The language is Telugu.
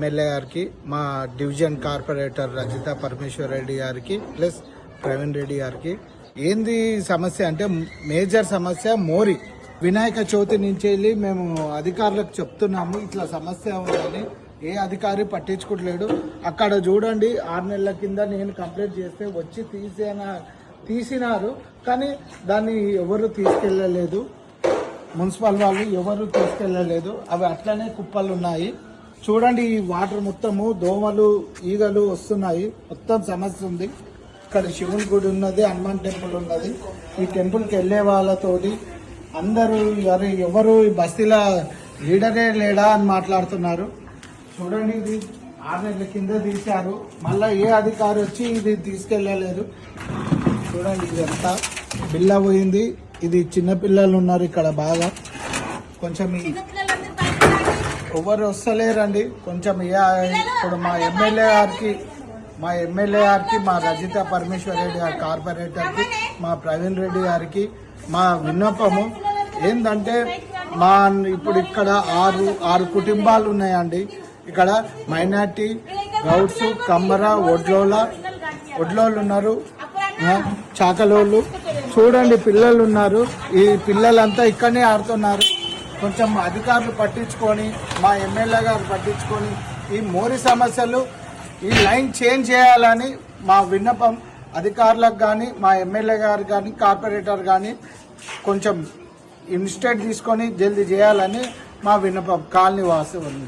ఎమ్మెల్యే గారికి, మా డివిజన్ కార్పొరేటర్ రజిత పరమేశ్వర్ రెడ్డి గారికి ప్లస్ ప్రవీణ్ రెడ్డి గారికి. ఏంది సమస్య అంటే మేజర్ సమస్య మోరీ. వినాయక చవితి నుంచి వెళ్ళి మేము అధికారులకు చెప్తున్నాము ఇట్లా సమస్య ఉందని. ఏ అధికారి పట్టించుకోవట్లేడు. అక్కడ చూడండి 6 నెలల కింద నేను కంప్లైంట్ చేస్తే వచ్చి తీసినారు, కానీ దాన్ని ఎవరు తీసుకెళ్ళలేదు. మున్సిపల్ వాళ్ళు ఎవరు తీసుకెళ్ళలేదు. అవి అట్లనే కుప్పలు ఉన్నాయి. చూడండి ఈ వాటర్ మొత్తము దోమలు ఈగలు వస్తున్నాయి. మొత్తం సమస్య ఉంది. ఇక్కడ శివుని గుడి ఉన్నది, హనుమాన్ టెంపుల్ ఉన్నది. ఈ టెంపుల్కి వెళ్ళే వాళ్ళతోటి అందరూ ఎవరు ఈ బస్తీల లీడరే లేడా అని మాట్లాడుతున్నారు. చూడండి ఇది 6 నెలల కింద తీశారు. మళ్ళీ ఏ అధికారి వచ్చి ఇది తీసుకెళ్ళలేదు. చూడండి ఇదంతా బిల్లా పోయింది. ఇది చిన్నపిల్లలు ఉన్నారు ఇక్కడ బాగా. కొంచెం ఎవరు వస్తలేరండి. కొంచెం ఇప్పుడు మా ఎమ్మెల్యే గారికి, మా రజిత పరమేశ్వర్ రెడ్డి గారి కార్పొరేటర్కి, మా ప్రవీణ్ రెడ్డి గారికి మా విన్నపము ఏంటంటే, ఇప్పుడు ఇక్కడ 6 కుటుంబాలు ఉన్నాయండి. ఇక్కడ మైనార్టీ, గౌడ్స్, కమ్మర, ఒడ్లోళ్ళు ఉన్నారు, చాకలోళ్ళు. చూడండి పిల్లలు ఉన్నారు. ఈ పిల్లలంతా ఇక్కడనే ఆడుతున్నారు. కొంచెం అధికారులు పట్టించుకొని, మా ఎమ్మెల్యే గారు పట్టించుకొని ఈ మోరీ సమస్యలు ఈ లైన్ చేంజ్ చేయాలని మా విన్నపం. అధికారులకు కానీ, మా ఎమ్మెల్యే గారు కానీ, కార్పొరేటర్ కానీ కొంచెం ఇన్స్టెంట్ తీసుకొని జల్దీ చేయాలని మా విన్నపం. కాలనీ వాసు ఉంది.